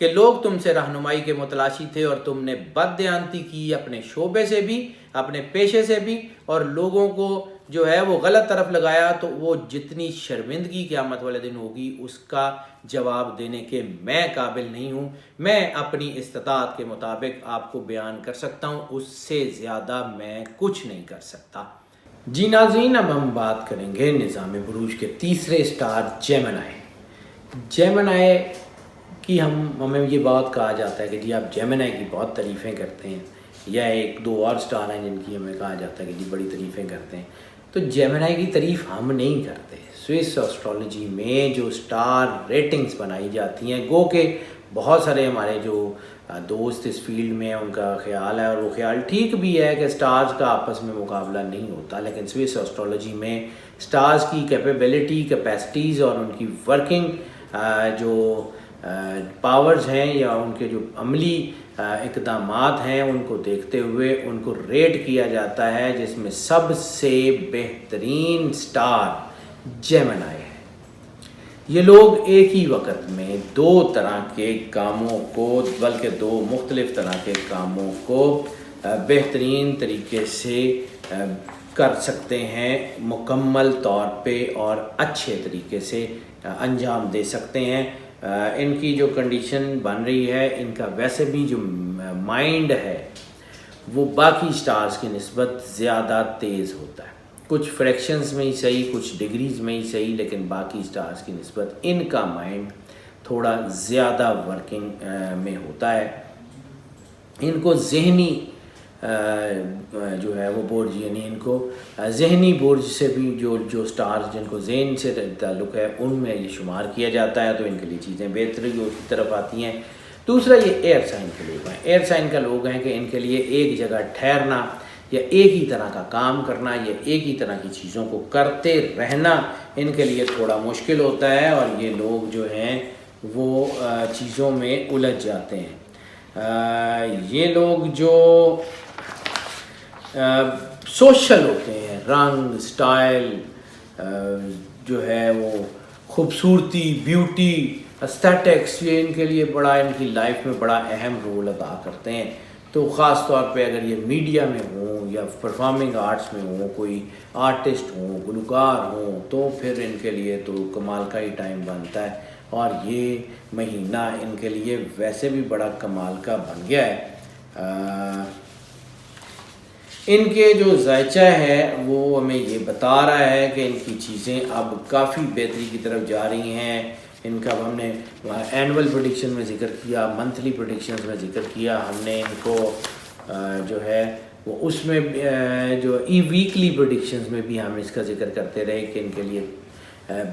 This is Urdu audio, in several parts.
کہ لوگ تم سے رہنمائی کے متلاشی تھے اور تم نے بددیانتی کی اپنے شعبے سے بھی، اپنے پیشے سے بھی، اور لوگوں کو جو ہے وہ غلط طرف لگایا، تو وہ جتنی شرمندگی قیامت والے دن ہوگی اس کا جواب دینے کے میں قابل نہیں ہوں۔ میں اپنی استطاعت کے مطابق آپ کو بیان کر سکتا ہوں، اس سے زیادہ میں کچھ نہیں کر سکتا۔ جی ناظرین، اب ہم بات کریں گے نظام بروج کے تیسرے سٹار جیمنائی۔ جیمنائی کی ہمیں یہ بات کہا جاتا ہے کہ جی آپ جیمنائی کی بہت تعریفیں کرتے ہیں، یا ایک دو اور سٹار ہیں جن کی ہمیں کہا جاتا ہے کہ جی بڑی تعریفیں کرتے ہیں۔ تو جیمنائی کی تعریف ہم نہیں کرتے۔ سوئس اسٹرالوجی میں جو سٹار ریٹنگز بنائی جاتی ہیں، گو کہ بہت سارے ہمارے جو دوست اس فیلڈ میں ان کا خیال ہے، اور وہ خیال ٹھیک بھی ہے کہ سٹارز کا آپس میں مقابلہ نہیں ہوتا، لیکن سوئس اسٹرالوجی میں سٹارز کی کیپیبلٹی، کیپیسٹیز اور ان کی ورکنگ جو پاورز ہیں یا ان کے جو عملی اقدامات ہیں ان کو دیکھتے ہوئے ان کو ریٹ کیا جاتا ہے، جس میں سب سے بہترین سٹار جیمنائی ہے۔ یہ لوگ ایک ہی وقت میں دو طرح کے کاموں کو، بلکہ دو مختلف طرح کے کاموں کو بہترین طریقے سے کر سکتے ہیں، مکمل طور پہ اور اچھے طریقے سے انجام دے سکتے ہیں۔ ان کی جو کنڈیشن بن رہی ہے، ان کا ویسے بھی جو مائنڈ ہے وہ باقی سٹارز کی نسبت زیادہ تیز ہوتا ہے، کچھ فریکشنز میں ہی صحیح، کچھ ڈگریز میں ہی صحیح، لیکن باقی سٹارز کی نسبت ان کا مائنڈ تھوڑا زیادہ ورکنگ میں ہوتا ہے۔ ان کو ذہنی جو ہے وہ برج، یعنی ان کو ذہنی برج سے بھی جو سٹارز جن کو ذہن سے تعلق ہے ان میں یہ شمار کیا جاتا ہے، تو ان کے لیے چیزیں بہتری کی طرف آتی ہیں۔ دوسرا یہ ایئر سائن کے لوگ ہیں۔ ایئر سائن کا لوگ ہیں کہ ان کے لیے ایک جگہ ٹھہرنا یا ایک ہی طرح کا کام کرنا یا ایک ہی طرح کی چیزوں کو کرتے رہنا ان کے لیے تھوڑا مشکل ہوتا ہے، اور یہ لوگ جو ہیں وہ چیزوں میں الجھ جاتے ہیں۔ یہ لوگ جو سوشل ہوتے ہیں، رنگ، سٹائل جو ہے وہ خوبصورتی، بیوٹی، استھیٹکس، یہ ان کے لیے بڑا، ان کی لائف میں بڑا اہم رول ادا کرتے ہیں۔ تو خاص طور پہ اگر یہ میڈیا میں ہوں یا پرفارمنگ آرٹس میں ہوں، کوئی آرٹسٹ ہوں، گلوکار ہوں، تو پھر ان کے لیے تو کمال کا ہی ٹائم بنتا ہے، اور یہ مہینہ ان کے لیے ویسے بھی بڑا کمال کا بن گیا ہے۔ ان کے جو ذائچہ ہے وہ ہمیں یہ بتا رہا ہے کہ ان کی چیزیں اب کافی بہتری کی طرف جا رہی ہیں۔ ان کا ہم نے اینول پریڈکشن میں ذکر کیا، منتھلی پریڈکشنز میں ذکر کیا، ہم نے ان کو جو ہے وہ اس میں جو ویکلی پریڈکشنز میں بھی ہم اس کا ذکر کرتے رہے کہ ان کے لیے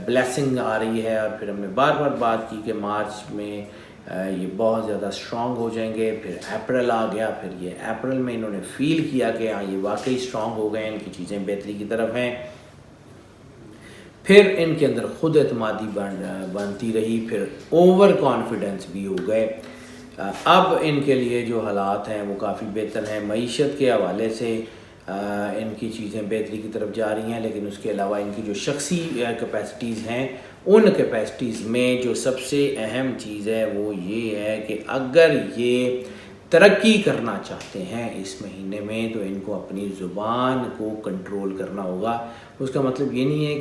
بلیسنگ آ رہی ہے، اور پھر ہم نے بار بار بات کی کہ مارچ میں یہ بہت زیادہ اسٹرانگ ہو جائیں گے، پھر اپریل آ گیا، پھر یہ اپریل میں انہوں نے فیل کیا کہ ہاں یہ واقعی اسٹرانگ ہو گئے، ان کی چیزیں بہتری کی طرف ہیں۔ پھر ان کے اندر خود اعتمادی بنتی رہی، پھر اوور کانفیڈنس بھی ہو گئے۔ اب ان کے لیے جو حالات ہیں وہ کافی بہتر ہیں، معیشت کے حوالے سے ان کی چیزیں بہتری کی طرف جا رہی ہیں، لیکن اس کے علاوہ ان کی جو شخصی کیپیسٹیز ہیں، ان کیپیسٹیز میں جو سب سے اہم چیز ہے وہ یہ ہے کہ اگر یہ ترقی کرنا چاہتے ہیں اس مہینے میں، تو ان کو اپنی زبان کو کنٹرول کرنا ہوگا۔ اس کا مطلب یہ نہیں ہے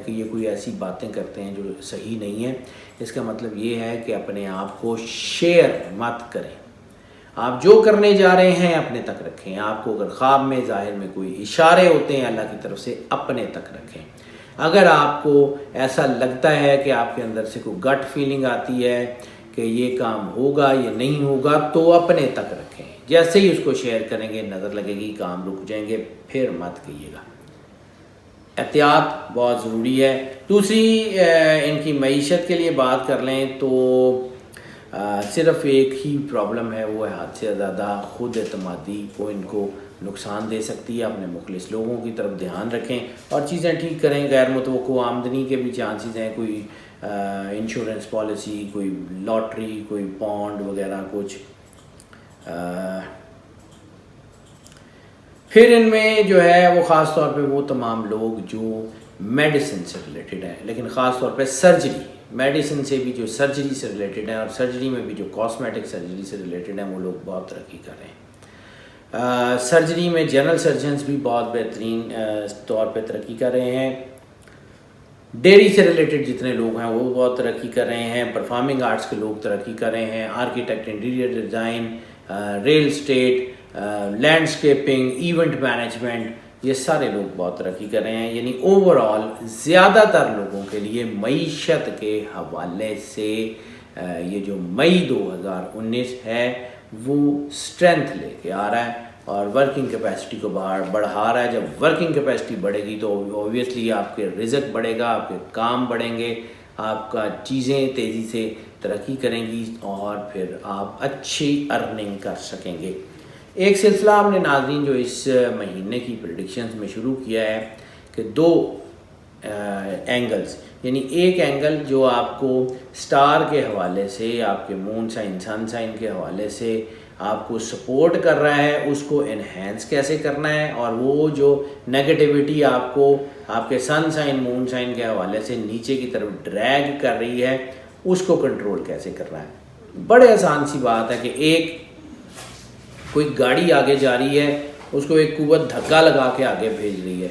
کہ یہ کوئی ایسی باتیں کرتے ہیں جو صحیح نہیں ہیں، اس کا مطلب یہ ہے کہ اپنے آپ کو شیئر مت کریں۔ آپ جو کرنے جا رہے ہیں اپنے تک رکھیں، آپ کو اگر خواب میں ظاہر میں کوئی اشارے ہوتے ہیں اللہ کی طرف سے، اپنے تک رکھیں۔ اگر آپ کو ایسا لگتا ہے کہ آپ کے اندر سے کوئی گٹ فیلنگ آتی ہے کہ یہ کام ہوگا یا نہیں ہوگا، تو اپنے تک رکھیں۔ جیسے ہی اس کو شیئر کریں گے نظر لگے گی کام رک جائیں گے، پھر مت کیجیے گا۔ احتیاط بہت ضروری ہے۔ دوسری ان کی معیشت کے لیے بات کر لیں تو صرف ایک ہی پرابلم ہے، وہ ہے حد سے زیادہ خود اعتمادی کو ان کو نقصان دے سکتی ہے۔ اپنے مخلص لوگوں کی طرف دھیان رکھیں اور چیزیں ٹھیک کریں۔ غیر متوقع آمدنی کے بھی چانسز ہیں، کوئی انشورنس پالیسی، کوئی لاٹری، کوئی بانڈ وغیرہ کچھ۔ پھر ان میں جو ہے وہ خاص طور پہ وہ تمام لوگ جو میڈیسن سے ریلیٹڈ ہیں، لیکن خاص طور پہ سرجری میڈیسن سے بھی جو سرجری سے ریلیٹڈ ہیں اور سرجری میں بھی جو کاسمیٹک سرجری سے ریلیٹڈ ہیں وہ لوگ بہت ترقی کر رہے ہیں. سرجری میں جنرل سرجنز بھی بہت بہترین طور پہ ترقی کر رہے ہیں. ڈیری سے ریلیٹڈ جتنے لوگ ہیں وہ بہت ترقی کر رہے ہیں. پرفارمنگ آرٹس کے لوگ ترقی کر رہے ہیں. Architect, interior design, real estate, landscaping, event management, یہ سارے لوگ بہت ترقی کر رہے ہیں. یعنی اوور آل زیادہ تر لوگوں کے لیے معیشت کے حوالے سے یہ جو مئی 2019 ہے وہ اسٹرینتھ لے کے آ رہا ہے اور ورکنگ کیپیسٹی کو بڑھا رہا ہے. جب ورکنگ کیپیسٹی بڑھے گی تو اوبویسلی آپ کے رزق بڑھے گا، آپ کے کام بڑھیں گے، آپ کا چیزیں تیزی سے ترقی کریں گی اور پھر آپ اچھی ارننگ کر سکیں گے. ایک سلسلہ ہم نے ناظرین جو اس مہینے کی پریڈکشنز میں شروع کیا ہے کہ 2 اینگلز، یعنی ایک اینگل جو آپ کو سٹار کے حوالے سے، آپ کے مون سائن، سن سائن کے حوالے سے آپ کو سپورٹ کر رہا ہے، اس کو انہینس کیسے کرنا ہے، اور وہ جو نیگیٹیوٹی آپ کو آپ کے سن سائن، مون سائن کے حوالے سے نیچے کی طرف ڈریگ کر رہی ہے، اس کو کنٹرول کیسے کرنا ہے. بڑے آسان سی بات ہے کہ ایک کوئی گاڑی آگے جا رہی ہے، اس کو ایک قوت دھکا لگا کے آگے بھیج رہی ہے،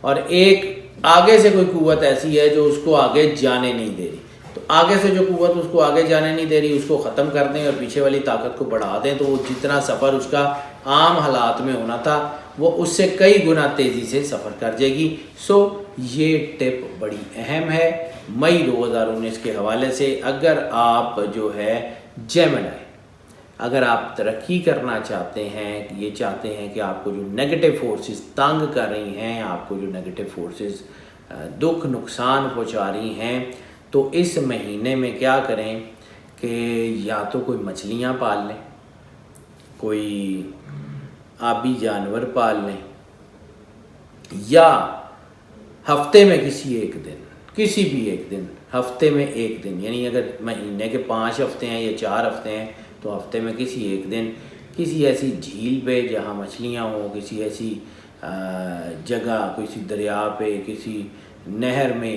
اور ایک آگے سے کوئی قوت ایسی ہے جو اس کو آگے جانے نہیں دے رہی. تو آگے سے جو قوت اس کو آگے جانے نہیں دے رہی اس کو ختم کر دیں اور پیچھے والی طاقت کو بڑھا دیں تو وہ جتنا سفر اس کا عام حالات میں ہونا تھا وہ اس سے کئی گنا تیزی سے سفر کر جائے گی. سو یہ ٹپ بڑی اہم ہے مئی 2019 کے حوالے سے. اگر آپ جو ہے جیمنائی، اگر آپ ترقی کرنا چاہتے ہیں، یہ چاہتے ہیں کہ آپ کو جو نیگیٹو فورسز تنگ کر رہی ہیں، آپ کو جو نیگیٹو فورسز دکھ نقصان پہنچا رہی ہیں، تو اس مہینے میں کیا کریں کہ یا تو کوئی مچھلیاں پال لیں، کوئی آبی جانور پال لیں، یا ہفتے میں کسی بھی ایک دن ہفتے میں ایک دن، یعنی اگر مہینے کے 5 ہفتے ہیں یا 4 ہفتے ہیں تو ہفتے میں کسی ایک دن کسی ایسی جھیل پہ جہاں مچھلیاں ہوں، کسی ایسی جگہ، کسی دریا پہ، کسی نہر میں،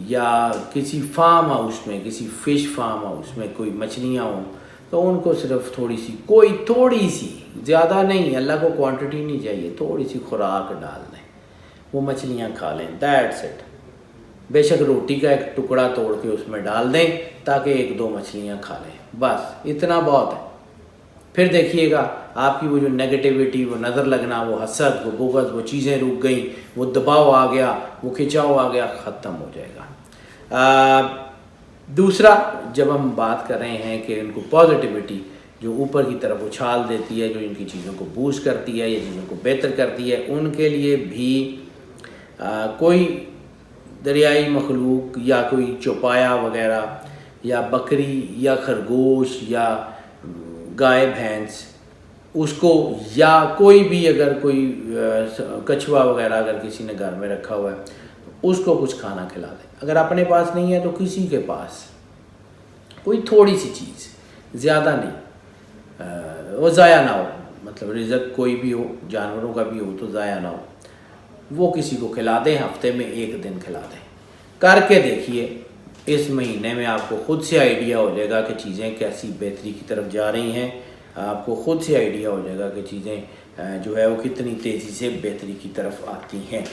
یا کسی فارم ہاؤس میں، کسی فش فارم ہاؤس میں کوئی مچھلیاں ہوں، تو ان کو صرف تھوڑی سی زیادہ نہیں، اللہ کو کوانٹٹی نہیں چاہیے، تھوڑی سی خوراک ڈال دیں، وہ مچھلیاں کھا لیں. That's it. بے شک روٹی کا ایک ٹکڑا توڑ کے اس میں ڈال دیں تاکہ 1-2 مچھلیاں کھا لیں، بس اتنا بہت ہے. پھر دیکھیے گا آپ کی وہ جو نیگیٹیوٹی، وہ نظر لگنا، وہ حسد، وہ بغض، وہ چیزیں رک گئیں، وہ دباؤ آ گیا، وہ کھچاؤ آ گیا، ختم ہو جائے گا. دوسرا، جب ہم بات کر رہے ہیں کہ ان کو پازیٹیوٹی جو اوپر کی طرف اچھال دیتی ہے، جو ان کی چیزوں کو بوسٹ کرتی ہے یا چیزوں کو بہتر کرتی ہے، ان کے لیے بھی کوئی دریائی مخلوق یا کوئی چوپایا وغیرہ یا بکری یا خرگوش یا گائے بھینس، اس کو، یا کوئی بھی اگر کوئی کچھوا وغیرہ اگر کسی نے گھر میں رکھا ہوا ہے اس کو کچھ کھانا کھلا دیں. اگر اپنے پاس نہیں ہے تو کسی کے پاس کوئی تھوڑی سی چیز، زیادہ نہیں، وہ ضائع نہ ہو، مطلب رزق کوئی بھی ہو، جانوروں کا بھی ہو تو ضائع نہ ہو، وہ کسی کو کھلا دیں، ہفتے میں 1 دن کھلا دیں. کر کے دیکھیے، اس مہینے میں آپ کو خود سے آئیڈیا ہو جائے گا کہ چیزیں کیسی بہتری کی طرف جا رہی ہیں. آپ کو خود سے آئیڈیا ہو جائے گا کہ چیزیں جو ہے وہ کتنی تیزی سے بہتری کی طرف آتی ہیں.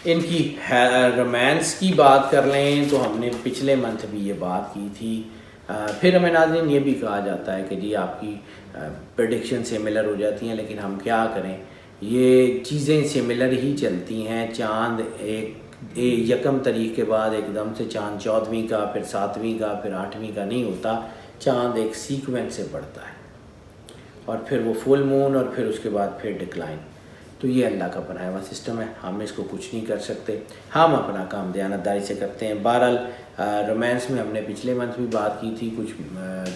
ان کی رومانس کی بات کر لیں تو ہم نے پچھلے منتھ بھی یہ بات کی تھی. پھر ہمیں ناظرین یہ بھی کہا جاتا ہے کہ جی آپ کی پریڈکشن سملر ہو جاتی ہیں، لیکن ہم کیا کریں، یہ چیزیں سملر ہی چلتی ہیں. چاند یکم تاریخ کے بعد ایک دم سے چاند 14ویں کا، پھر 7ویں کا، پھر 8ویں کا نہیں ہوتا. چاند ایک سیکوینس سے بڑھتا ہے اور پھر وہ فل مون اور پھر اس کے بعد پھر ڈکلائن. تو یہ اللہ کا بنایا ہوا سسٹم ہے، ہم اس کو کچھ نہیں کر سکتے. ہم اپنا کام دیانتداری سے کرتے ہیں. بہرحال رومانس میں ہم نے پچھلے منتھ بھی بات کی تھی، کچھ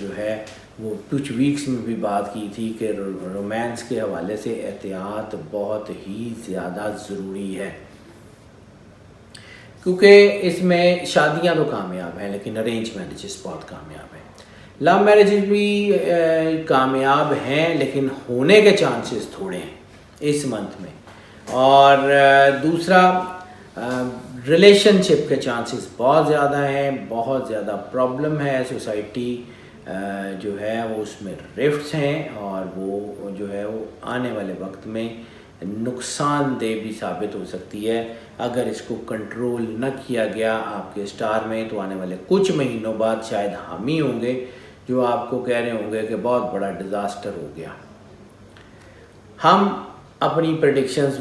جو ہے وہ کچھ ویکس میں بھی بات کی تھی کہ رومانس کے حوالے سے احتیاط بہت ہی زیادہ ضروری ہے، کیونکہ اس میں شادیاں تو کامیاب ہیں لیکن ارینج میرجز بہت کامیاب ہیں. لو میرجز بھی کامیاب ہیں لیکن ہونے کے چانسز تھوڑے ہیں اس منتھ میں. اور دوسرا، ریلیشن شپ کے چانسز بہت زیادہ ہیں، بہت زیادہ پرابلم ہے، سوسائٹی جو ہے وہ اس میں رفٹس ہیں، اور وہ جو ہے وہ آنے والے وقت میں نقصان دہ بھی ثابت ہو سکتی ہے اگر اس کو کنٹرول نہ کیا گیا آپ کے اسٹار میں۔ تو آنے والے کچھ مہینوں بعد شاید ہم ہی ہوں گے جو آپ کو کہہ رہے ہوں گے کہ بہت بڑا ڈیزاسٹر ہو گیا۔ ہم اپنی پریڈکشنز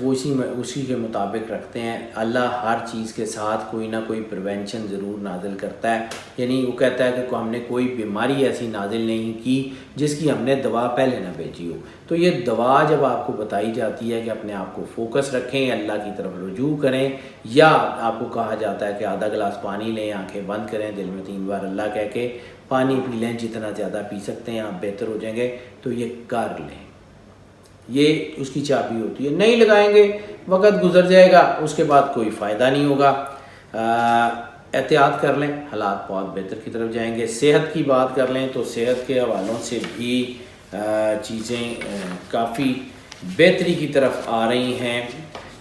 اسی کے مطابق رکھتے ہیں۔ اللہ ہر چیز کے ساتھ کوئی نہ کوئی پریونشن ضرور نازل کرتا ہے، یعنی وہ کہتا ہے کہ ہم نے کوئی بیماری ایسی نازل نہیں کی جس کی ہم نے دوا پہلے نہ بھیجی ہو۔ تو یہ دوا جب آپ کو بتائی جاتی ہے کہ اپنے آپ کو فوکس رکھیں، اللہ کی طرف رجوع کریں، یا آپ کو کہا جاتا ہے کہ آدھا گلاس پانی لیں، آنکھیں بند کریں، دل میں 3 بار اللہ کہہ کے پانی پی لیں، جتنا زیادہ پی سکتے ہیں آپ بہتر ہو جائیں گے، تو یہ کر لیں۔ یہ اس کی چابی ہوتی ہے۔ نہیں لگائیں گے، وقت گزر جائے گا، اس کے بعد کوئی فائدہ نہیں ہوگا۔ احتیاط کر لیں، حالات بہت بہتر کی طرف جائیں گے۔ صحت کی بات کر لیں تو صحت کے حوالوں سے بھی چیزیں کافی بہتری کی طرف آ رہی ہیں۔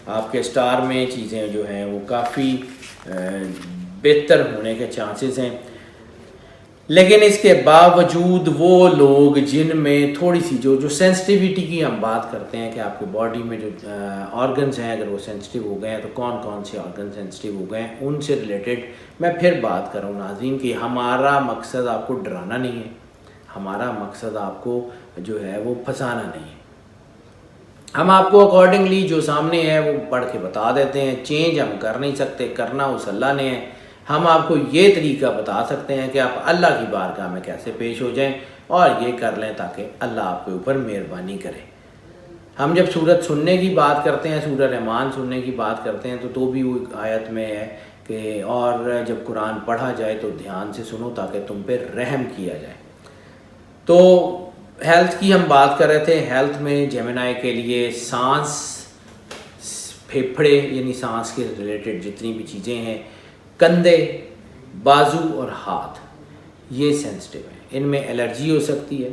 آپ کے اسٹار میں چیزیں جو ہیں وہ کافی بہتر ہونے کے چانسز ہیں، لیکن اس کے باوجود وہ لوگ جن میں تھوڑی سی جو سینسٹیوٹی کی ہم بات کرتے ہیں کہ آپ کے باڈی میں جو آرگنز ہیں اگر وہ سینسٹیو ہو گئے ہیں تو کون کون سے آرگن سینسٹیو ہو گئے ہیں، ان سے ریلیٹڈ میں پھر بات کروں ناظرین کہ ہمارا مقصد آپ کو ڈرانا نہیں ہے، ہمارا مقصد آپ کو جو ہے وہ پھنسانا نہیں ہے۔ ہم آپ کو اکارڈنگلی جو سامنے ہے وہ پڑھ کے بتا دیتے ہیں، چینج ہم کر نہیں سکتے، کرنا اس اللہ نے ہے۔ ہم آپ کو یہ طریقہ بتا سکتے ہیں کہ آپ اللہ کی بارگاہ میں کیسے پیش ہو جائیں اور یہ کر لیں تاکہ اللہ آپ کے اوپر مہربانی کرے۔ ہم جب سورت سننے کی بات کرتے ہیں، سورہ رحمان سننے کی بات کرتے ہیں تو بھی وہ آیت میں ہے کہ اور جب قرآن پڑھا جائے تو دھیان سے سنو تاکہ تم پہ رحم کیا جائے۔ تو ہیلتھ کی ہم بات کر رہے تھے۔ ہیلتھ میں جیمنائی کے لیے سانس، پھیپھڑے یعنی سانس کے ریلیٹڈ جتنی بھی چیزیں ہیں، کندھے، بازو اور ہاتھ، یہ سینسٹیو ہیں۔ ان میں الرجی ہو سکتی ہے،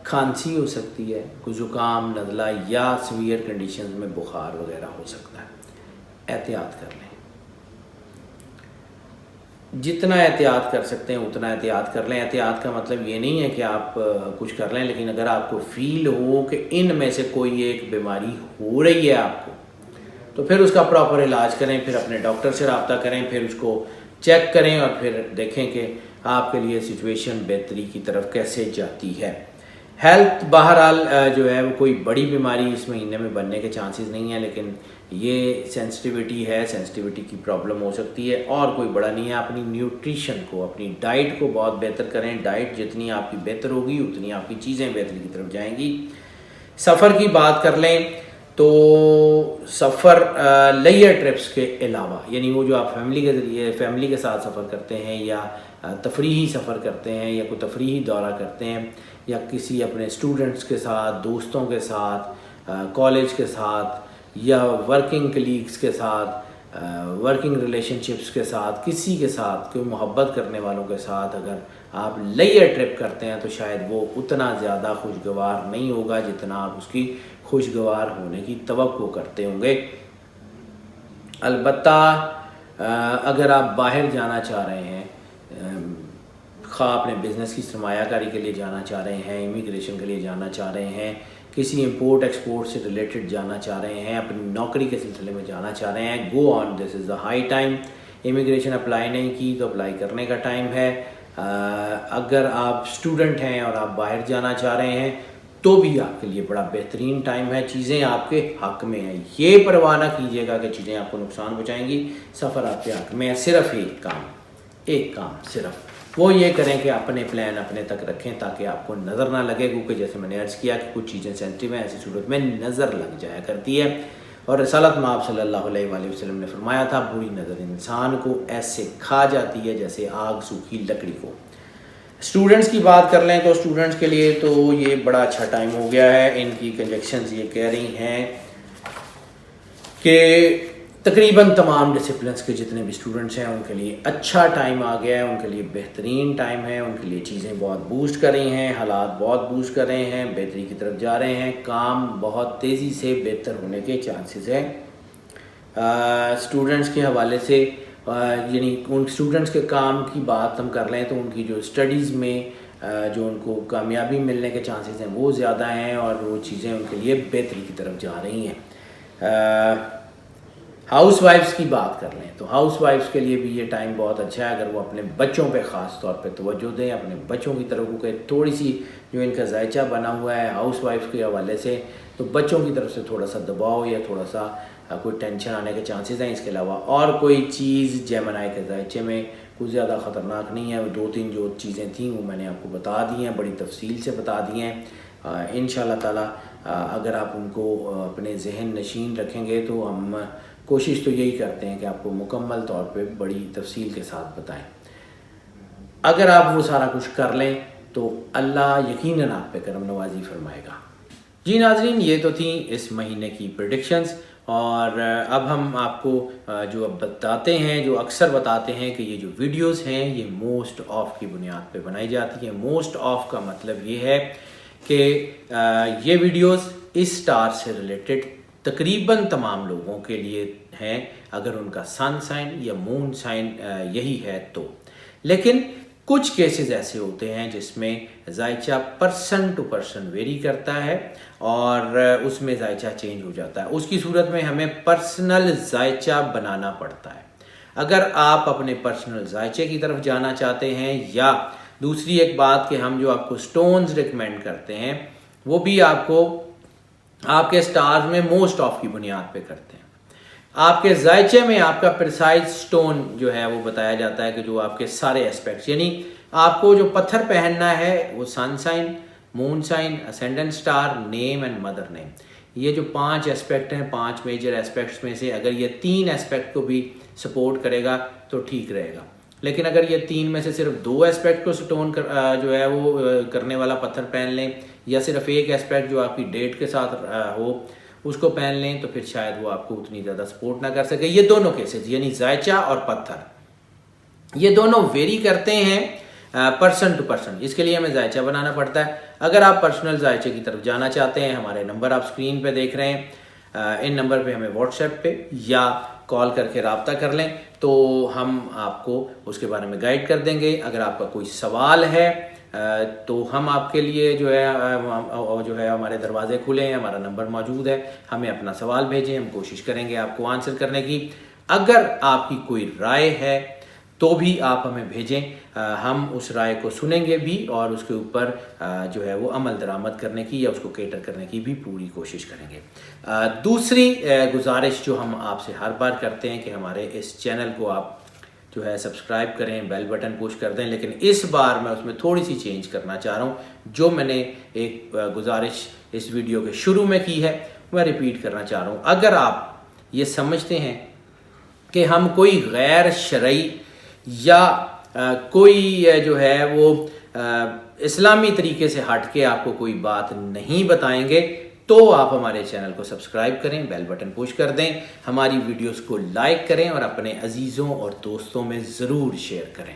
کھانسی ہو سکتی ہے، کوئی زکام، نزلہ یا سیویئر کنڈیشنز میں بخار وغیرہ ہو سکتا ہے۔ احتیاط کر لیں، جتنا احتیاط کر سکتے ہیں اتنا احتیاط کر لیں۔ احتیاط کا مطلب یہ نہیں ہے کہ آپ کچھ کر لیں، لیکن اگر آپ کو فیل ہو کہ ان میں سے کوئی ایک بیماری ہو رہی ہے آپ کو، تو پھر اس کا پراپر علاج کریں، پھر اپنے ڈاکٹر سے رابطہ کریں، پھر اس کو چیک کریں اور پھر دیکھیں کہ آپ کے لیے سچویشن بہتری کی طرف کیسے جاتی ہے۔ ہیلتھ بہرحال جو ہے وہ کوئی بڑی بیماری اس مہینے میں بننے کے چانسز نہیں ہیں، لیکن یہ سینسٹیوٹی ہے، سینسٹیوٹی کی پرابلم ہو سکتی ہے اور کوئی بڑا نہیں ہے۔ اپنی نیوٹریشن کو، اپنی ڈائٹ کو بہت بہتر کریں۔ ڈائٹ جتنی آپ کی بہتر ہوگی اتنی آپ کی چیزیں بہتری کی طرف جائیں گی۔ سفر کی بات کر لیں تو سفر لیئر ٹرپس کے علاوہ، یعنی وہ جو آپ فیملی کے ساتھ سفر کرتے ہیں یا تفریحی سفر کرتے ہیں یا کوئی تفریحی دورہ کرتے ہیں یا کسی اپنے اسٹوڈنٹس کے ساتھ، دوستوں کے ساتھ، کالج کے ساتھ یا ورکنگ کلیگز کے ساتھ، ورکنگ ریلیشن شپس کے ساتھ، کسی کے ساتھ، کوئی محبت کرنے والوں کے ساتھ اگر آپ لیئر ٹرپ کرتے ہیں تو شاید وہ اتنا زیادہ خوشگوار نہیں ہوگا جتنا آپ اس کی خوشگوار ہونے کی توقع کرتے ہوں گے۔ البتہ اگر آپ باہر جانا چاہ رہے ہیں، خواہ اپنے بزنس کی سرمایہ کاری کے لیے جانا چاہ رہے ہیں، امیگریشن کے لیے جانا چاہ رہے ہیں، کسی امپورٹ ایکسپورٹ سے ریلیٹڈ جانا چاہ رہے ہیں، اپنی نوکری کے سلسلے میں جانا چاہ رہے ہیں، go on, this is the high time. Immigration apply نہیں کی تو اپلائی کرنے کا ٹائم ہے۔ اگر آپ اسٹوڈنٹ ہیں اور آپ باہر جانا چاہ رہے ہیں تو بھی آپ کے لیے بڑا بہترین ٹائم ہے، چیزیں آپ کے حق میں ہیں۔ یہ پرواہ نہ کیجیے گا کہ چیزیں آپ کو نقصان پہنچائیں گی، سفر آپ کے حق میں ہے۔ صرف ایک کام صرف وہ یہ کریں کہ اپنے پلان اپنے تک رکھیں تاکہ آپ کو نظر نہ لگے، کیونکہ جیسے میں نے عرض کیا کہ کچھ چیزیں سینسٹیو ہیں، ایسی صورت میں نظر لگ جایا کرتی ہے۔ اور رسالت مآب صلی اللہ علیہ وآلہ وسلم نے فرمایا تھا، بری نظر انسان کو ایسے کھا جاتی ہے جیسے آگ سوکھی لکڑی کو۔ اسٹوڈنٹس کی بات کر لیں تو اسٹوڈنٹس کے لیے تو یہ بڑا اچھا ٹائم ہو گیا ہے۔ ان کی کنجیکشنز یہ کہہ رہی ہیں کہ تقریباً تمام ڈسپلنس کے جتنے بھی اسٹوڈنٹس ہیں ان کے لیے اچھا ٹائم آ گیا ہے، ان کے لیے بہترین ٹائم ہے، ان کے لیے چیزیں بہت بوسٹ کر رہی ہیں، حالات بہت بوسٹ کر رہے ہیں، بہتری کی طرف جا رہے ہیں، کام بہت تیزی سے بہتر ہونے کے چانسز ہیں۔ اسٹوڈنٹس کے حوالے سے یعنی ان اسٹوڈنٹس کے کام کی بات ہم کر لیں تو ان کی جو اسٹڈیز میں جو ان کو کامیابی ملنے کے چانسز ہیں وہ زیادہ ہیں اور وہ چیزیں ان کے لیے بہتری کی طرف جا رہی ہیں۔ ہاؤس وائفس کی بات کر لیں تو ہاؤس وائفس کے لیے بھی یہ ٹائم بہت اچھا ہے، اگر وہ اپنے بچوں پہ خاص طور پہ توجہ دیں، اپنے بچوں کی طرف کو تھوڑی سی جو ان کا ذائچہ بنا ہوا ہے ہاؤس وائف کے حوالے سے، تو بچوں کی طرف سے تھوڑا سا دباؤ یا تھوڑا سا کوئی ٹینشن آنے کے چانسز ہیں۔ اس کے علاوہ اور کوئی چیز جیمنائی کے ذائچے میں کچھ زیادہ خطرناک نہیں ہے۔ 2-3 جو چیزیں تھیں وہ میں نے آپ کو بتا دی ہیں، بڑی تفصیل سے بتا دی ہیں۔ انشاءاللہ تعالی اگر آپ ان کو اپنے ذہن نشین رکھیں گے تو ہم کوشش تو یہی کرتے ہیں کہ آپ کو مکمل طور پہ بڑی تفصیل کے ساتھ بتائیں۔ اگر آپ وہ سارا کچھ کر لیں تو اللہ یقیناً آپ پہ کرم نوازی فرمائے گا۔ جی ناظرین، یہ تو تھیں اس مہینے کی پریڈکشنز، اور اب ہم آپ کو جو اب بتاتے ہیں، جو اکثر بتاتے ہیں کہ یہ جو ویڈیوز ہیں یہ موسٹ آف کی بنیاد پہ بنائی جاتی ہیں۔ موسٹ آف کا مطلب یہ ہے کہ یہ ویڈیوز اس سٹار سے ریلیٹڈ تقریباً تمام لوگوں کے لیے ہیں اگر ان کا سن سائن یا مون سائن یہی ہے تو، لیکن کچھ کیسز ایسے ہوتے ہیں جس میں ذائچہ پرسن ٹو پرسن ویری کرتا ہے اور اس میں ذائچہ چینج ہو جاتا ہے۔ اس کی صورت میں ہمیں پرسنل ذائچہ بنانا پڑتا ہے۔ اگر آپ اپنے پرسنل ذائچے کی طرف جانا چاہتے ہیں، یا دوسری ایک بات کہ ہم جو آپ کو سٹونز ریکمینڈ کرتے ہیں وہ بھی آپ کو آپ کے سٹارز میں موسٹ آف کی بنیاد پہ کرتے ہیں۔ آپ کے ذائچے میں آپ کا پریسائز سٹون جو ہے وہ بتایا جاتا ہے کہ جو آپ کے سارے اسپیکٹس، یعنی آپ کو جو پتھر پہننا ہے وہ sun sign, moon sign, ascendant star, name and mother name, یہ جو 5 اسپیکٹ ہیں، 5 میجر اسپیکٹس میں سے اگر یہ 3 اسپیکٹ کو بھی سپورٹ کرے گا تو ٹھیک رہے گا، لیکن اگر یہ 3 میں سے صرف 2 اسپیکٹ کو سٹون جو ہے وہ کرنے والا پتھر پہن لیں، یا صرف ایک اسپیکٹ جو آپ کی ڈیٹ کے ساتھ ہو اس کو پہن لیں، تو پھر شاید وہ آپ کو اتنی زیادہ سپورٹ نہ کر سکے۔ یہ دونوں کیسز یعنی ذائچہ اور پتھر یہ دونوں ویری کرتے ہیں پرسن ٹو پرسن، اس کے لیے ہمیں ذائچہ بنانا پڑتا ہے۔ اگر آپ پرسنل ذائچے کی طرف جانا چاہتے ہیں، ہمارے نمبر آپ اسکرین پہ دیکھ رہے ہیں، ان نمبر پہ ہمیں واٹس ایپ پہ یا کال کر کے رابطہ کر لیں تو ہم آپ کو اس کے بارے میں گائیڈ کر دیں گے۔ اگر آپ کا کوئی سوال ہے تو ہم آپ کے لیے جو ہے ہمارے دروازے کھلے ہیں، ہمارا نمبر موجود ہے، ہمیں اپنا سوال بھیجیں، ہم کوشش کریں گے آپ کو آنسر کرنے کی۔ اگر آپ کی کوئی رائے ہے تو بھی آپ ہمیں بھیجیں، ہم اس رائے کو سنیں گے بھی اور اس کے اوپر جو ہے وہ عمل درآمد کرنے کی یا اس کو کیٹر کرنے کی بھی پوری کوشش کریں گے۔ دوسری گزارش جو ہم آپ سے ہر بار کرتے ہیں کہ ہمارے اس چینل کو آپ جو ہے سبسکرائب کریں، بیل بٹن پوش کر دیں، لیکن اس بار میں اس میں تھوڑی سی چینج کرنا چاہ رہا ہوں۔ جو میں نے ایک گزارش اس ویڈیو کے شروع میں کی ہے میں ریپیٹ کرنا چاہ رہا ہوں۔ اگر آپ یہ سمجھتے ہیں کہ ہم کوئی غیر شرعی یا کوئی جو ہے وہ اسلامی طریقے سے ہٹ کے آپ کو کوئی بات نہیں بتائیں گے تو آپ ہمارے چینل کو سبسکرائب کریں، بیل بٹن پوش کر دیں، ہماری ویڈیوز کو لائک کریں اور اپنے عزیزوں اور دوستوں میں ضرور شیئر کریں۔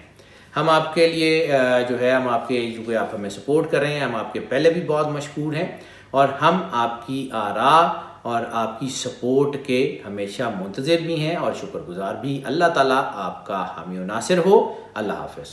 ہم آپ کے لیے جو ہے ہم آپ کے جو آپ ہمیں سپورٹ کر رہے ہیں، ہم آپ کے پہلے بھی بہت مشکور ہیں اور ہم آپ کی آراء اور آپ کی سپورٹ کے ہمیشہ منتظر بھی ہیں اور شکر گزار بھی۔ اللہ تعالیٰ آپ کا حامی و ناصر ہو۔ اللہ حافظ۔